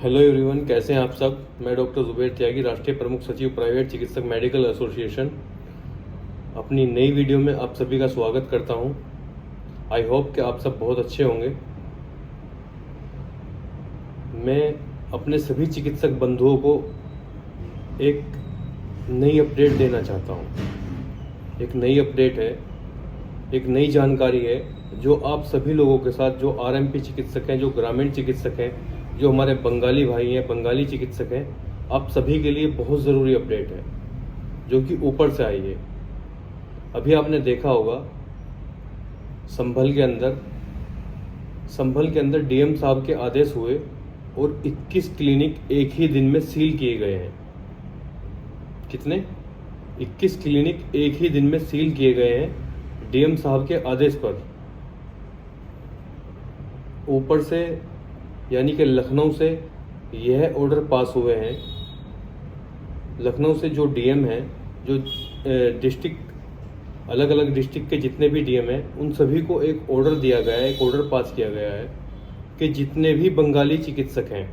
Hello everyone, कैसे हैं आप सब। मैं डॉक्टर जुबैर त्यागी, राष्ट्रीय प्रमुख सचिव प्राइवेट चिकित्सक मेडिकल एसोसिएशन, अपनी नई वीडियो में आप सभी का स्वागत करता हूं। आई होप कि आप सब बहुत अच्छे होंगे। मैं अपने सभी चिकित्सक बंधुओं को एक नई अपडेट देना चाहता हूं। एक नई अपडेट है, एक नई जानकारी है जो आप सभी लोगों के साथ, जो आरएमपी चिकित्सक हैं, जो ग्रामीण चिकित्सक हैं, जो हमारे बंगाली भाई हैं, बंगाली चिकित्सक हैं, आप सभी के लिए बहुत ज़रूरी अपडेट है जो कि ऊपर से आई है। अभी आपने देखा होगा संभल के अंदर डीएम साहब के आदेश हुए और 21 क्लिनिक एक ही दिन में सील किए गए हैं। कितने? 21 क्लिनिक एक ही दिन में सील किए गए हैं डीएम साहब के आदेश पर। ऊपर से यानी कि लखनऊ से यह ऑर्डर पास हुए हैं। लखनऊ से जो डीएम हैं, जो डिस्ट्रिक्ट, अलग अलग डिस्ट्रिक्ट के जितने भी डीएम हैं, उन सभी को एक ऑर्डर दिया गया है, एक ऑर्डर पास किया गया है कि जितने भी बंगाली चिकित्सक हैं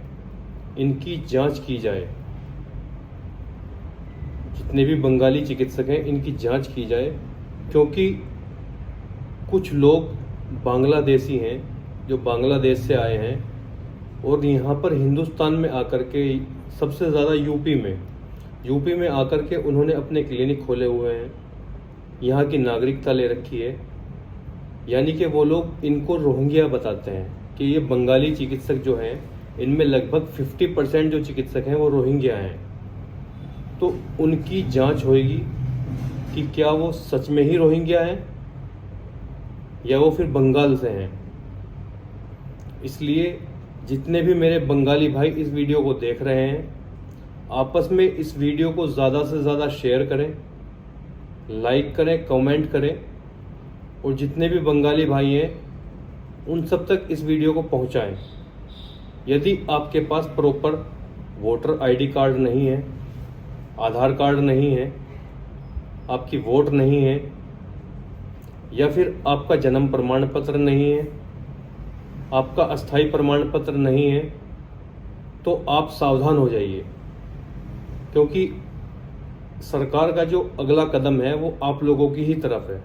इनकी जांच की जाए। जितने भी बंगाली चिकित्सक हैं इनकी जांच की जाए, क्योंकि कुछ लोग बांग्लादेशी हैं जो बांग्लादेश से आए हैं और यहाँ पर हिंदुस्तान में आकर के, सबसे ज़्यादा यूपी में आकर के उन्होंने अपने क्लिनिक खोले हुए हैं, यहाँ की नागरिकता ले रखी है। यानी कि वो लोग इनको रोहिंग्या बताते हैं कि ये बंगाली चिकित्सक जो हैं, इनमें लगभग 50% जो चिकित्सक हैं वो रोहिंग्या हैं। तो उनकी जांच होगी कि क्या वो सच में ही रोहिंग्या हैं या वो फिर बंगाल से हैं। इसलिए जितने भी मेरे बंगाली भाई इस वीडियो को देख रहे हैं, आपस में इस वीडियो को ज़्यादा से ज़्यादा शेयर करें, लाइक करें, कमेंट करें, और जितने भी बंगाली भाई हैं उन सब तक इस वीडियो को पहुंचाएं। यदि आपके पास प्रॉपर वोटर आईडी कार्ड नहीं है, आधार कार्ड नहीं है, आपकी वोट नहीं है, या फिर आपका जन्म प्रमाण पत्र नहीं है, आपका अस्थायी प्रमाण पत्र नहीं है, तो आप सावधान हो जाइए, क्योंकि सरकार का जो अगला कदम है वो आप लोगों की ही तरफ है।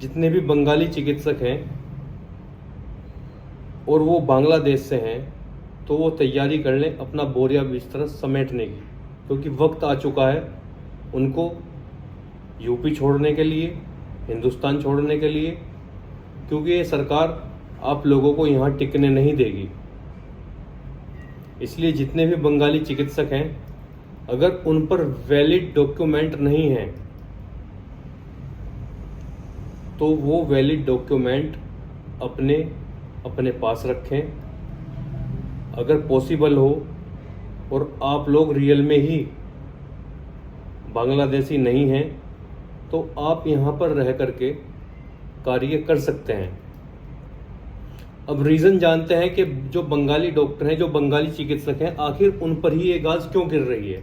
जितने भी बंगाली चिकित्सक हैं और वो बांग्लादेश से हैं, तो वो तैयारी कर लें अपना बोरिया बिस्तर समेटने की, क्योंकि वक्त आ चुका है उनको यूपी छोड़ने के लिए, हिंदुस्तान छोड़ने के लिए, क्योंकि ये सरकार आप लोगों को यहाँ टिकने नहीं देगी। इसलिए जितने भी बंगाली चिकित्सक हैं, अगर उन पर वैलिड डॉक्यूमेंट नहीं है तो वो वैलिड डॉक्यूमेंट अपने पास रखें। अगर पॉसिबल हो और आप लोग रियल में ही बांग्लादेशी नहीं हैं, तो आप यहाँ पर रह करके कार्य कर सकते हैं। अब रीज़न जानते हैं कि जो बंगाली डॉक्टर हैं, जो बंगाली चिकित्सक हैं, आखिर उन पर ही ये गाज क्यों गिर रही है।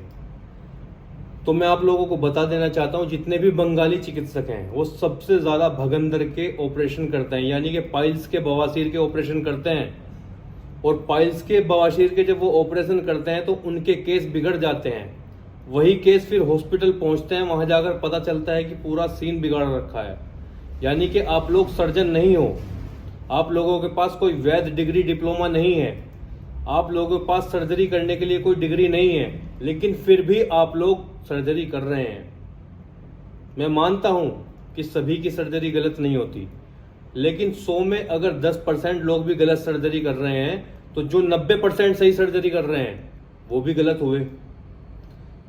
तो मैं आप लोगों को बता देना चाहता हूं, जितने भी बंगाली चिकित्सक हैं वो सबसे ज़्यादा भगंदर के ऑपरेशन करते हैं, यानी कि पाइल्स के, बवासीर के ऑपरेशन करते हैं। और पाइल्स के, बवासीर के जब वो ऑपरेशन करते हैं तो उनके केस बिगड़ जाते हैं। वही केस फिर हॉस्पिटल पहुँचते हैं, वहाँ जाकर पता चलता है कि पूरा सीन बिगाड़ रखा है। यानी कि आप लोग सर्जन नहीं हो, आप लोगों के पास कोई वैध डिग्री, डिप्लोमा नहीं है, आप लोगों के पास सर्जरी करने के लिए कोई डिग्री नहीं है, लेकिन फिर भी आप लोग सर्जरी कर रहे हैं। मैं मानता हूं कि सभी की सर्जरी गलत नहीं होती, लेकिन 100 में अगर 10% लोग भी गलत सर्जरी कर रहे हैं, तो जो 90% सही सर्जरी कर रहे हैं वो भी गलत हुए।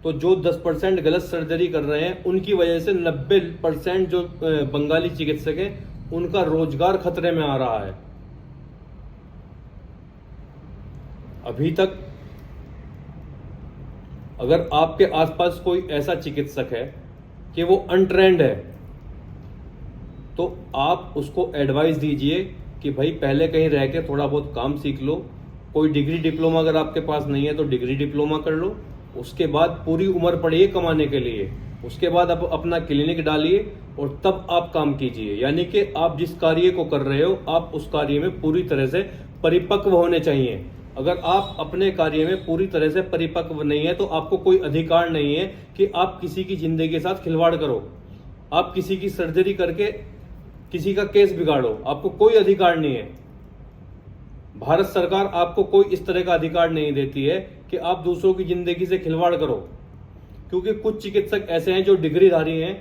तो जो 10% गलत सर्जरी कर रहे हैं, उनकी वजह से 90% जो बंगाली चिकित्सक हैं उनका रोजगार खतरे में आ रहा है। अभी तक अगर आपके आसपास कोई ऐसा चिकित्सक है कि वो अनट्रेंड है, तो आप उसको एडवाइस दीजिए कि भाई पहले कहीं रह के थोड़ा बहुत काम सीख लो। कोई डिग्री, डिप्लोमा अगर आपके पास नहीं है तो डिग्री, डिप्लोमा कर लो। उसके बाद पूरी उम्र पड़िए कमाने के लिए, उसके बाद आप अपना क्लिनिक डालिए और तब आप काम कीजिए। यानी कि आप जिस कार्य को कर रहे हो, आप उस कार्य में पूरी तरह से परिपक्व होने चाहिए। अगर आप अपने कार्य में पूरी तरह से परिपक्व नहीं है तो आपको कोई अधिकार नहीं है कि आप किसी की जिंदगी के साथ खिलवाड़ करो, आप किसी की सर्जरी करके किसी का केस बिगाड़ो, आपको कोई अधिकार नहीं है। भारत सरकार आपको कोई इस तरह का अधिकार नहीं देती है कि आप दूसरों की जिंदगी से खिलवाड़ करो, क्योंकि कुछ चिकित्सक ऐसे हैं जो डिग्रीधारी हैं,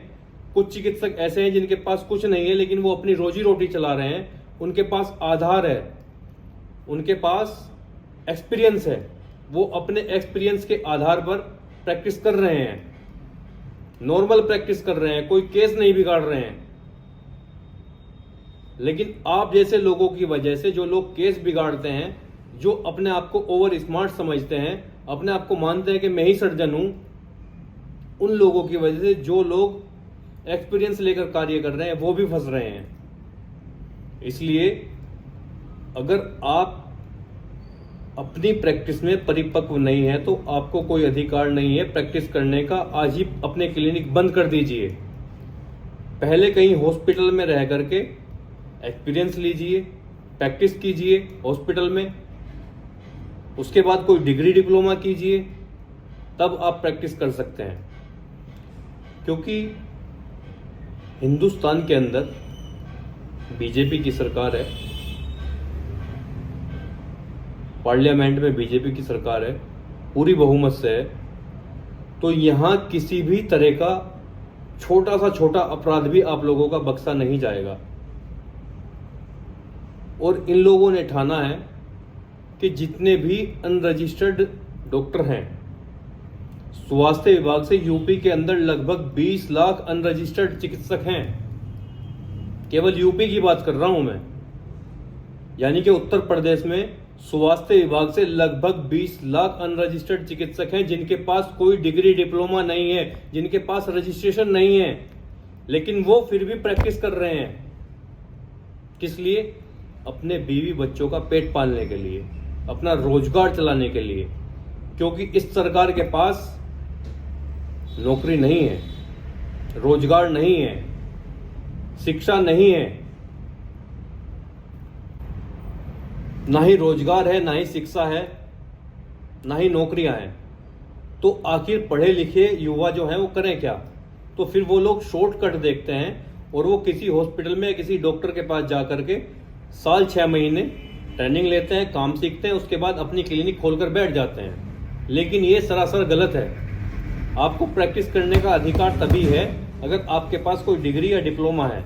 कुछ चिकित्सक ऐसे हैं जिनके पास कुछ नहीं है लेकिन वो अपनी रोजी रोटी चला रहे हैं, उनके पास आधार है, उनके पास एक्सपीरियंस है, वो अपने एक्सपीरियंस के आधार पर प्रैक्टिस कर रहे हैं, नॉर्मल प्रैक्टिस कर रहे हैं, कोई केस नहीं बिगाड़ रहे हैं। लेकिन आप जैसे लोगों की वजह से जो लोग केस बिगाड़ते हैं, जो अपने आप को ओवर स्मार्ट समझते हैं, अपने आप को मानते हैं कि मैं ही सर्जन हूं, उन लोगों की वजह से जो लोग एक्सपीरियंस लेकर कार्य कर रहे हैं वो भी फंस रहे हैं। इसलिए अगर आप अपनी प्रैक्टिस में परिपक्व नहीं है तो आपको कोई अधिकार नहीं है प्रैक्टिस करने का। आज ही अपने क्लिनिक बंद कर दीजिए, पहले कहीं हॉस्पिटल में रह करके एक्सपीरियंस लीजिए, प्रैक्टिस कीजिए हॉस्पिटल में, उसके बाद कोई डिग्री डिप्लोमा कीजिए, तब आप प्रैक्टिस कर सकते हैं। क्योंकि हिंदुस्तान के अंदर बीजेपी की सरकार है, पार्लियामेंट में बीजेपी की सरकार है, पूरी बहुमत से है, तो यहां किसी भी तरह का छोटा सा छोटा अपराध भी आप लोगों का बख्शा नहीं जाएगा। और इन लोगों ने ठाना है कि जितने भी अनरजिस्टर्ड डॉक्टर हैं, स्वास्थ्य विभाग से यूपी के अंदर लगभग 20 लाख अनरजिस्टर्ड चिकित्सक हैं, केवल यूपी की बात कर रहा हूं मैं, यानी कि उत्तर प्रदेश में स्वास्थ्य विभाग से लगभग 20 लाख अनरजिस्टर्ड चिकित्सक हैं जिनके पास कोई डिग्री डिप्लोमा नहीं है, जिनके पास रजिस्ट्रेशन नहीं है, लेकिन वो फिर भी प्रैक्टिस कर रहे हैं। किस लिए? अपने बीवी बच्चों का पेट पालने के लिए, अपना रोजगार चलाने के लिए, क्योंकि इस सरकार के पास नौकरी नहीं है, रोजगार नहीं है, शिक्षा नहीं है, ना ही रोजगार है, ना ही शिक्षा है, ना ही नौकरियां हैं। तो आखिर पढ़े लिखे युवा जो हैं वो करें क्या? तो फिर वो लोग शॉर्टकट देखते हैं और वो किसी हॉस्पिटल में किसी डॉक्टर के पास जा करके साल 6 महीने ट्रेनिंग लेते हैं, काम सीखते हैं, उसके बाद अपनी क्लिनिक खोलकर बैठ जाते हैं। लेकिन ये सरासर गलत है। आपको प्रैक्टिस करने का अधिकार तभी है अगर आपके पास कोई डिग्री या डिप्लोमा है,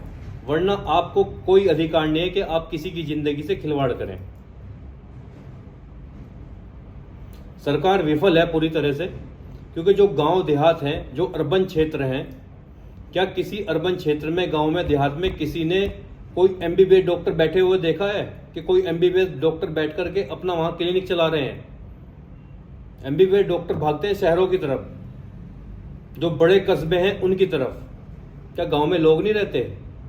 वरना आपको कोई अधिकार नहीं है कि आप किसी की जिंदगी से खिलवाड़ करें। सरकार विफल है पूरी तरह से, क्योंकि जो गांव देहात हैं, जो अर्बन क्षेत्र हैं, क्या किसी अर्बन क्षेत्र में, गांव में, देहात में किसी ने कोई एमबीबीएस डॉक्टर बैठे हुए देखा है कि कोई एमबीबीएस डॉक्टर बैठ करके अपना वहां क्लिनिक चला रहे हैं? एमबीबीएस डॉक्टर भागते हैं शहरों की तरफ, जो बड़े कस्बे हैं उनकी तरफ। क्या गांव में लोग नहीं रहते?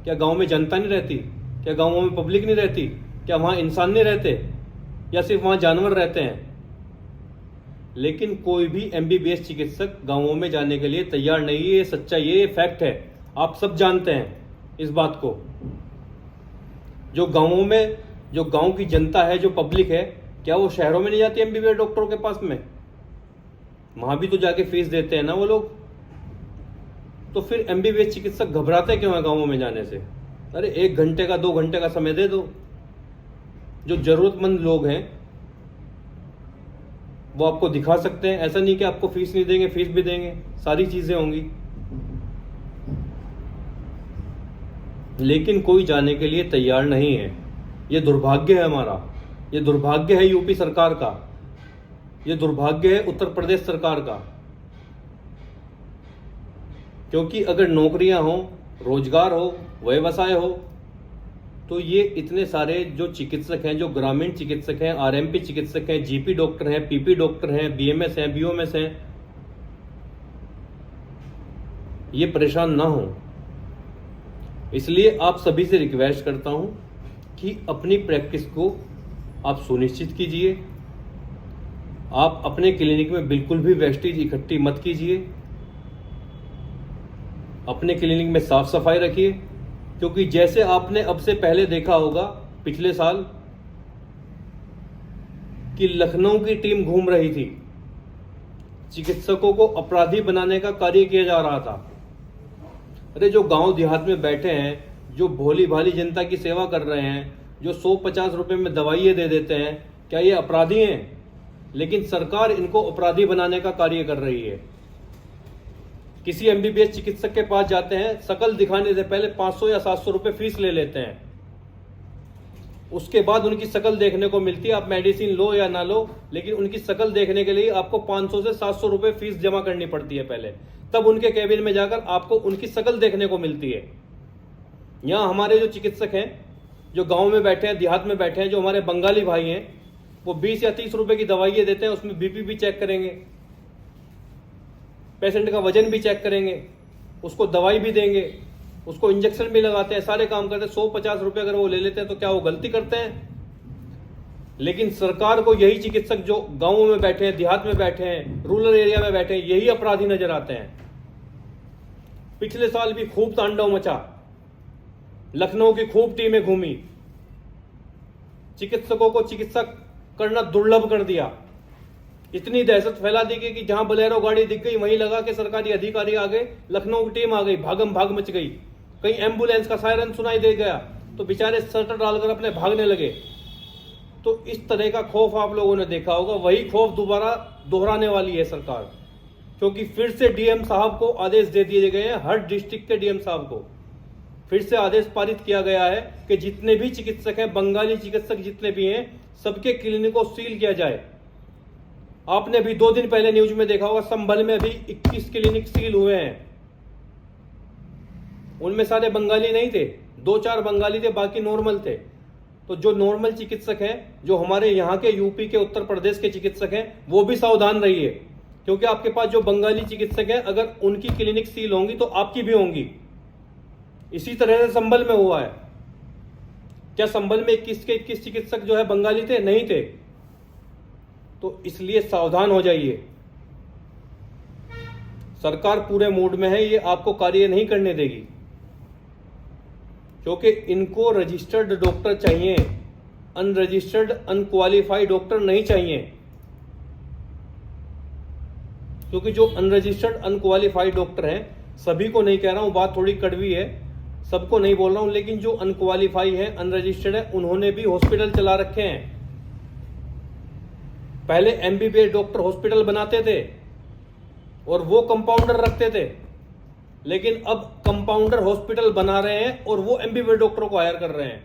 क्या गांव में जनता नहीं रहती? क्या गांवों में पब्लिक नहीं रहती? क्या वहां इंसान नहीं रहते, या सिर्फ वहां जानवर रहते हैं? लेकिन कोई भी एमबीबीएस चिकित्सक गांवों में जाने के लिए तैयार नहीं है। ये सच्चाई है, ये फैक्ट है, आप सब जानते हैं इस बात को। जो गांवों में, जो गांव की जनता है, जो पब्लिक है, क्या वो शहरों में नहीं जाती एमबीबीएस डॉक्टरों के पास में? वहां भी तो जाके फीस देते हैं ना वो लोग। तो फिर एमबीबीएस चिकित्सक घबराते क्यों है गांवों में जाने से? अरे 1 घंटे का 2 घंटे का समय दे दो। जो जरूरतमंद लोग हैं वो आपको दिखा सकते हैं। ऐसा नहीं कि आपको फीस नहीं देंगे, फीस भी देंगे, सारी चीजें होंगी, लेकिन कोई जाने के लिए तैयार नहीं है। ये दुर्भाग्य है हमारा, ये दुर्भाग्य है यूपी सरकार का, ये दुर्भाग्य है उत्तर प्रदेश सरकार का। क्योंकि अगर नौकरियां हो, रोजगार हो, व्यवसाय हो, तो ये इतने सारे जो चिकित्सक हैं, जो ग्रामीण चिकित्सक हैं, आरएमपी चिकित्सक हैं, जीपी डॉक्टर हैं, पीपी डॉक्टर हैं, बीएमएस हैं, बीओएमएस हैं, ये परेशान ना हो। इसलिए आप सभी से रिक्वेस्ट करता हूं कि अपनी प्रैक्टिस को आप सुनिश्चित कीजिए। आप अपने क्लिनिक में बिल्कुल भी वेस्टेज इकट्ठी मत कीजिए। अपने क्लिनिक में साफ सफाई रखिए, क्योंकि जैसे आपने अब से पहले देखा होगा, पिछले साल कि लखनऊ की टीम घूम रही थी, चिकित्सकों को अपराधी बनाने का कार्य किया जा रहा था। अरे जो गांव देहात में बैठे हैं, जो भोली भाली जनता की सेवा कर रहे हैं, जो 150 रुपए में दवाइयाँ दे देते हैं, क्या ये अपराधी हैं? लेकिन सरकार इनको अपराधी बनाने का कार्य कर रही है। किसी एमबीबीएस चिकित्सक के पास जाते हैं, शकल दिखाने से पहले 500 या 700 रुपए फीस ले लेते हैं। उसके बाद उनकी शकल देखने को मिलती है, आप मेडिसिन लो या ना लो, लेकिन उनकी शकल देखने के लिए आपको 500 से 700 रुपए फीस जमा करनी पड़ती है पहले, तब उनके केबिन में जाकर आपको उनकी शकल देखने को मिलती है। यहाँ हमारे जो चिकित्सक हैं, जो गांव में बैठे हैं, देहात में बैठे हैं, जो हमारे बंगाली भाई हैं, वो 20 या 30 रुपए की दवाइयाँ देते हैं, उसमें बीपी भी चेक करेंगे, पेशेंट का वजन भी चेक करेंगे, उसको दवाई भी देंगे, उसको इंजेक्शन भी लगाते हैं, सारे काम करते हैं। 150 रुपए अगर वो ले लेते हैं तो क्या वो गलती करते हैं? लेकिन सरकार को यही चिकित्सक जो गांवों में बैठे हैं, देहात में बैठे हैं, रूरल एरिया में बैठे हैं, यही अपराधी नजर आते हैं। पिछले साल भी खूब तांडव मचा, लखनऊ की खूब टीमें घूमी, चिकित्सकों को चिकित्सा करना दुर्लभ कर दिया, इतनी दहशत फैला दी कि जहां बोलेरो गाड़ी दिख गई वहीं लगा के सरकारी अधिकारी आ गए, लखनऊ की टीम आ गई, भागम भाग मच गई। कहीं एम्बुलेंस का सायरन सुनाई दे गया तो बेचारे शटर डालकर अपने भागने लगे। तो इस तरह का खौफ आप लोगों ने देखा होगा, वही खौफ दोबारा दोहराने वाली है सरकार, क्योंकि फिर से डीएम साहब को आदेश दे दिए गए हैं, हर डिस्ट्रिक्ट के डीएम साहब को फिर से आदेश पारित किया गया है कि जितने भी चिकित्सक हैं, बंगाली चिकित्सक जितने भी हैं, सबके क्लिनिक को सील किया जाए। आपने भी 2 दिन पहले न्यूज में देखा होगा, संभल में भी 21 क्लिनिक सील हुए हैं। उनमें सारे बंगाली नहीं थे, 2-4 बंगाली थे, बाकी नॉर्मल थे। तो जो नॉर्मल चिकित्सक हैं, जो हमारे यहाँ के यूपी के, उत्तर प्रदेश के चिकित्सक हैं, वो भी सावधान रहिए, क्योंकि आपके पास जो बंगाली चिकित्सक हैं, अगर उनकी क्लिनिक सील होंगी तो आपकी भी होंगी। इसी तरह से संभल में हुआ है। क्या संभल में 21 के 21 चिकित्सक जो है बंगाली थे? नहीं थे। तो इसलिए सावधान हो जाइए। सरकार पूरे मूड में है, ये आपको कार्य नहीं करने देगी, क्योंकि इनको रजिस्टर्ड डॉक्टर चाहिए, अनरजिस्टर्ड अनक्वालिफाइड डॉक्टर नहीं चाहिए। क्योंकि जो अनरजिस्टर्ड अनक्वालिफाइड डॉक्टर हैं, सभी को नहीं कह रहा हूं, बात थोड़ी कड़वी है, सबको नहीं बोल रहा हूं, लेकिन जो अनक्वालिफाई है, अनरजिस्टर्ड है, उन्होंने भी हॉस्पिटल चला रखे हैं। पहले एमबीबीएस डॉक्टर हॉस्पिटल बनाते थे और वो कंपाउंडर रखते थे, लेकिन अब कंपाउंडर हॉस्पिटल बना रहे हैं और वो एमबीबीएस डॉक्टरों को हायर कर रहे हैं।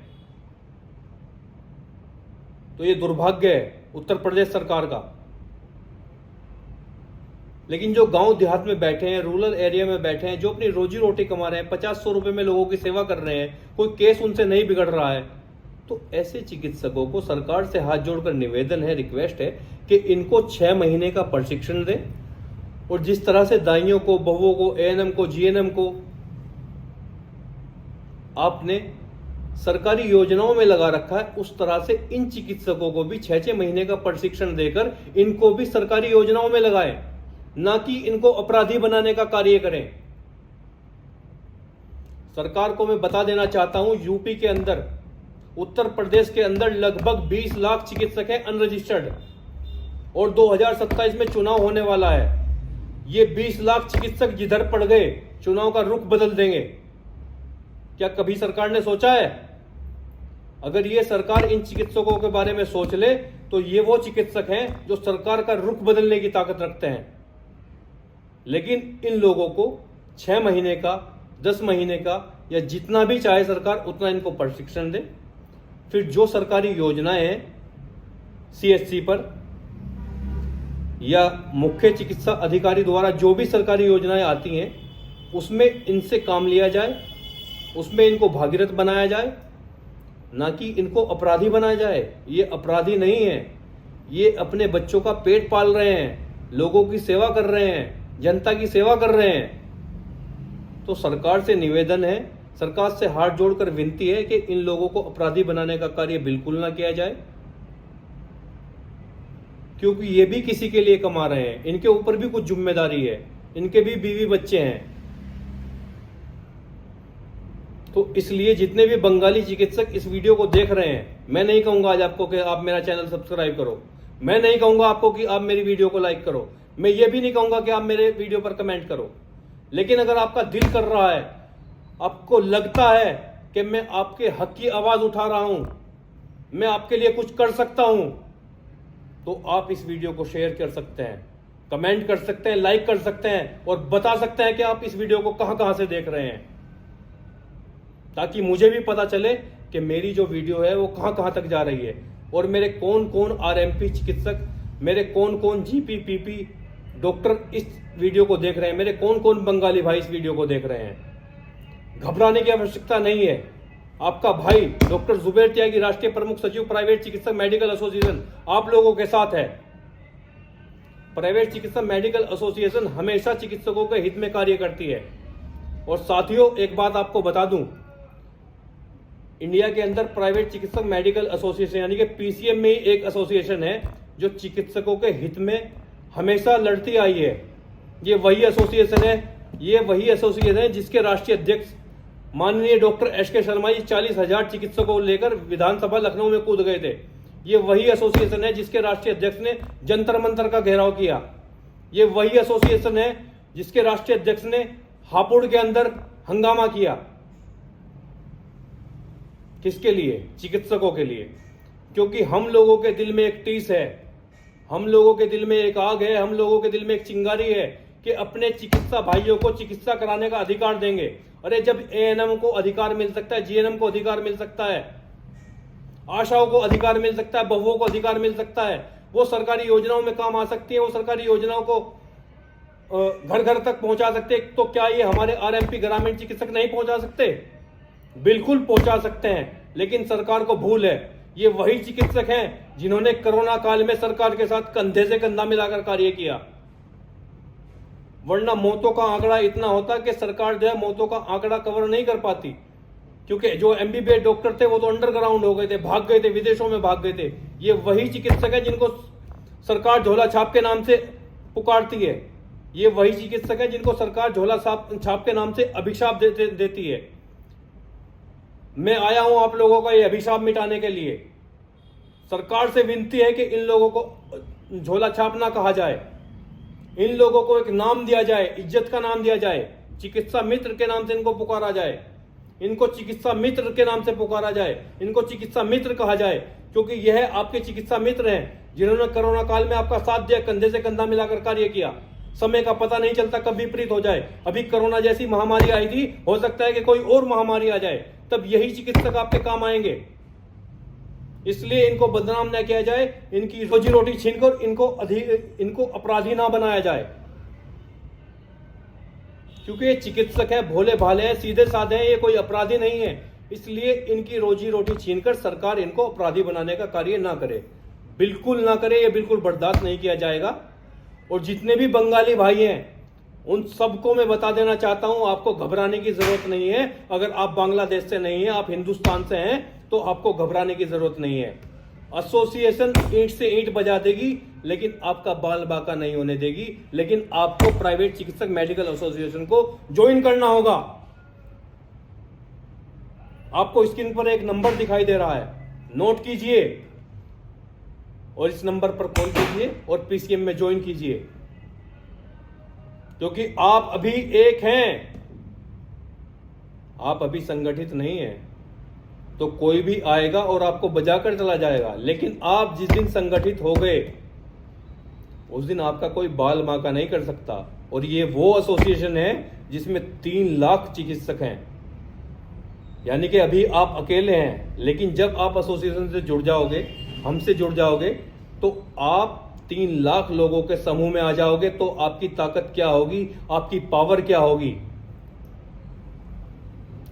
तो ये दुर्भाग्य है उत्तर प्रदेश सरकार का। लेकिन जो गांव देहात में बैठे हैं, रूरल एरिया में बैठे हैं, जो अपनी रोजी रोटी कमा रहे हैं, 50-100 रुपए में लोगों की सेवा कर रहे हैं, कोई केस उनसे नहीं बिगड़ रहा है, तो ऐसे चिकित्सकों को सरकार से हाथ जोड़कर निवेदन है, रिक्वेस्ट है कि इनको 6 महीने का प्रशिक्षण दें। और जिस तरह से दाइयों को, बहुओं को, एएनएम को, जीएनएम को आपने सरकारी योजनाओं में लगा रखा है, उस तरह से इन चिकित्सकों को भी 6-6 महीने का प्रशिक्षण देकर इनको भी सरकारी योजनाओं में लगाएं, ना कि इनको अपराधी बनाने का कार्य करें। सरकार को मैं बता देना चाहता हूं, यूपी के अंदर, उत्तर प्रदेश के अंदर लगभग 20 लाख चिकित्सक हैं अनरजिस्टर्ड, और 2027 में चुनाव होने वाला है। ये 20 लाख चिकित्सक जिधर पड़ गए, चुनाव का रुख बदल देंगे। क्या कभी सरकार ने सोचा है? अगर ये सरकार इन चिकित्सकों के बारे में सोच ले तो ये वो चिकित्सक हैं जो सरकार का रुख बदलने की ताकत रखते हैं। लेकिन इन लोगों को 6 महीने का, 10 महीने का, या जितना भी चाहे सरकार उतना इनको प्रशिक्षण दे। फिर जो सरकारी योजनाएं हैं सीएचसी पर या मुख्य चिकित्सा अधिकारी द्वारा जो भी सरकारी योजनाएं आती हैं, उसमें इनसे काम लिया जाए, उसमें इनको भागीरथ बनाया जाए, ना कि इनको अपराधी बनाया जाए। ये अपराधी नहीं है, ये अपने बच्चों का पेट पाल रहे हैं, लोगों की सेवा कर रहे हैं, जनता की सेवा कर रहे हैं। तो सरकार से निवेदन है, सरकार से हाथ जोड़कर विनती है कि इन लोगों को अपराधी बनाने का कार्य बिल्कुल ना किया जाए, क्योंकि ये भी किसी के लिए कमा रहे हैं, इनके ऊपर भी कुछ जिम्मेदारी है, इनके भी बीवी बच्चे हैं। तो इसलिए जितने भी बंगाली चिकित्सक इस वीडियो को देख रहे हैं, मैं नहीं कहूंगा आज आपको कि आप मेरा चैनल सब्सक्राइब करो, मैं नहीं कहूंगा आपको कि आप मेरी वीडियो को लाइक करो, मैं ये भी नहीं कहूंगा कि आप मेरे वीडियो पर कमेंट करो, लेकिन अगर आपका दिल कर रहा है, आपको लगता है कि मैं आपके हक की आवाज उठा रहा हूं, मैं आपके लिए कुछ कर सकता हूं, तो आप इस वीडियो को शेयर कर सकते हैं, कमेंट कर सकते हैं, लाइक कर सकते हैं और बता सकते हैं कि आप इस वीडियो को कहां कहां से देख रहे हैं, ताकि मुझे भी पता चले कि मेरी जो वीडियो है वो कहां कहां तक जा रही है और मेरे कौन कौन आरएमपी चिकित्सक, मेरे कौन कौन जीपी पीपी डॉक्टर इस वीडियो को देख रहे हैं, मेरे कौन कौन बंगाली भाई इस वीडियो को देख रहे हैं। घबराने की आवश्यकता नहीं है। आपका भाई डॉक्टर जुबैर त्यागी, राष्ट्रीय प्रमुख सचिव प्राइवेट चिकित्सक मेडिकल एसोसिएशन, आप लोगों के साथ है। प्राइवेट चिकित्सक मेडिकल एसोसिएशन हमेशा चिकित्सकों के हित में कार्य करती है। और साथियों, एक बात आपको बता दूं, इंडिया के अंदर प्राइवेट चिकित्सक मेडिकल एसोसिएशन यानी कि पीसीएम में ही एक एसोसिएशन है जो चिकित्सकों के हित में हमेशा लड़ती आई है। ये वही एसोसिएशन है जिसके राष्ट्रीय अध्यक्ष माननीय डॉक्टर एस.के. शर्मा जी 40,000 चिकित्सकों को लेकर विधानसभा लखनऊ में कूद गए थे। ये वही एसोसिएशन है जिसके राष्ट्रीय अध्यक्ष ने जंतर मंतर का घेराव किया। ये वही एसोसिएशन है जिसके राष्ट्रीय अध्यक्ष ने हापुड़ के अंदर हंगामा किया। किसके लिए? चिकित्सकों के लिए। क्योंकि हम लोगों के दिल में एक टीस है, हम लोगों के दिल में एक आग है, हम लोगों के दिल में एक चिंगारी है कि अपने चिकित्सा भाइयों को चिकित्सा कराने का अधिकार देंगे। अरे जब एएनएम को अधिकार मिल सकता है, जीएनएम को अधिकार मिल सकता है, आशाओं को अधिकार मिल सकता है, बहुओं को अधिकार मिल सकता है, वो सरकारी योजनाओं में काम आ सकती है, वो सरकारी योजनाओं को घर घर तक पहुंचा सकते हैं, तो क्या ये हमारे आरएमपी ग्रामीण चिकित्सक नहीं पहुंचा सकते? बिल्कुल पहुंचा सकते हैं, लेकिन सरकार को भूल है। ये वही चिकित्सक हैं जिन्होंने कोरोना काल में सरकार के साथ कंधे से कंधा मिलाकर कार्य किया, वरना मौतों का आंकड़ा इतना होता कि सरकार जो है मौतों का आंकड़ा कवर नहीं कर पाती। क्योंकि जो एमबीबीएस डॉक्टर थे वो तो अंडरग्राउंड हो गए थे, भाग गए थे, विदेशों में भाग गए थे। ये वही चिकित्सक है जिनको सरकार झोला छाप के नाम से पुकारती है। ये वही चिकित्सक है जिनको सरकार झोला छाप के नाम से अभिशाप देती है। मैं आया हूं आप लोगों का ये अभिशाप मिटाने के लिए। सरकार से विनती है कि इन लोगों को झोला छाप ना कहा जाए, इन लोगों को एक नाम दिया जाए, इज्जत का नाम दिया जाए, चिकित्सा मित्र के नाम से इनको पुकारा जाए, इनको चिकित्सा मित्र के नाम से पुकारा जाए, इनको चिकित्सा मित्र कहा जाए, क्योंकि यह आपके चिकित्सा मित्र हैं जिन्होंने कोरोना काल में आपका साथ दिया, कंधे से कंधा मिलाकर कार्य किया। समय का पता नहीं चलता कब विपरीत हो जाए। अभी कोरोना जैसी महामारी आई थी, हो सकता है कि कोई और महामारी आ जाए, तब यही चिकित्सक आपके काम आएंगे। इसलिए इनको बदनाम न किया जाए, इनकी रोजी रोटी छीनकर इनको अपराधी ना बनाया जाए, क्योंकि ये चिकित्सक है, भोले भाले हैं, सीधे साधे हैं, ये कोई अपराधी नहीं है। इसलिए इनकी रोजी रोटी छीनकर सरकार इनको अपराधी बनाने का कार्य ना करे, बिल्कुल ना करे। ये बिल्कुल बर्दाश्त नहीं किया जाएगा। और जितने भी बंगाली भाई हैं उन सबको मैं बता देना चाहता हूं, आपको घबराने की जरूरत नहीं है। अगर आप बांग्लादेश से नहीं है, आप हिंदुस्तान से हैं, तो आपको घबराने की जरूरत नहीं है। एसोसिएशन ईंट से ईंट बजा देगी, लेकिन आपका बाल बाका नहीं होने देगी। लेकिन आपको प्राइवेट चिकित्सक मेडिकल एसोसिएशन को ज्वाइन करना होगा। आपको स्क्रीन पर एक नंबर दिखाई दे रहा है, नोट कीजिए और इस नंबर पर कॉल कीजिए और पीसीएम में ज्वाइन कीजिए, क्योंकि आप अभी एक हैं, आप अभी संगठित नहीं हैं। तो कोई भी आएगा और आपको बजाकर चला जाएगा, लेकिन आप जिस दिन संगठित हो गए उस दिन आपका कोई बाल बांका नहीं कर सकता। और ये वो एसोसिएशन है जिसमें 3 लाख चिकित्सक हैं, यानी कि अभी आप अकेले हैं, लेकिन जब आप एसोसिएशन से जुड़ जाओगे, हमसे जुड़ जाओगे, तो आप 3 लाख लोगों के समूह में आ जाओगे। तो आपकी ताकत क्या होगी, आपकी पावर क्या होगी,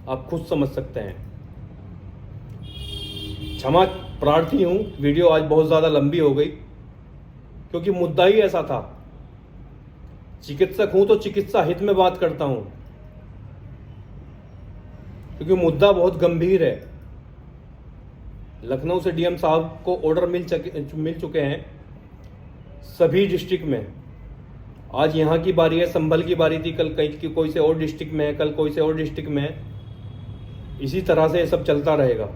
आप खुद समझ सकते हैं। क्षमा प्रार्थी हूं, वीडियो आज बहुत ज्यादा लंबी हो गई, क्योंकि मुद्दा ही ऐसा था। चिकित्सक हूं तो चिकित्सा हित में बात करता हूं, क्योंकि मुद्दा बहुत गंभीर है। लखनऊ से डीएम साहब को ऑर्डर मिल चुके हैं सभी डिस्ट्रिक्ट में। आज यहां की बारी है, संभल की बारी थी, कल कहीं कोई से और डिस्ट्रिक्ट में है, कल कोई से और डिस्ट्रिक्ट में है। इसी तरह से ये सब चलता रहेगा।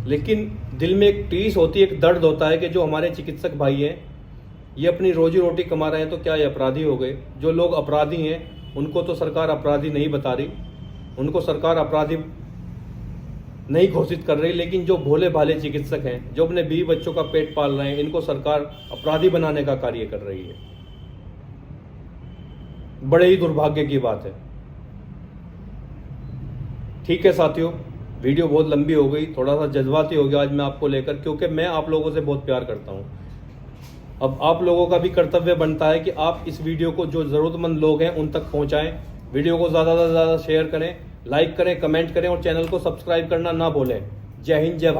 लेकिन दिल में एक टीस होती है, एक दर्द होता है कि जो हमारे चिकित्सक भाई हैं ये अपनी रोजी रोटी कमा रहे हैं तो क्या ये अपराधी हो गए? जो लोग अपराधी हैं उनको तो सरकार अपराधी नहीं बता रही, उनको सरकार अपराधी नहीं घोषित कर रही, लेकिन जो भोले भाले चिकित्सक हैं जो अपने बीवी बच्चों का पेट पाल रहे हैं इनको सरकार अपराधी बनाने का कार्य कर रही है। बड़े ही दुर्भाग्य की बात है। ठीक है साथियों, वीडियो बहुत लंबी हो गई, थोड़ा सा जज्बाती हो गया आज मैं आपको लेकर, क्योंकि मैं आप लोगों से बहुत प्यार करता हूं। अब आप लोगों का भी कर्तव्य बनता है कि आप इस वीडियो को जो ज़रूरतमंद लोग हैं उन तक पहुंचाएं। वीडियो को ज़्यादा से ज़्यादा शेयर करें, लाइक करें, कमेंट करें और चैनल को सब्सक्राइब करना ना भूलें। जय हिंद, जय भारत।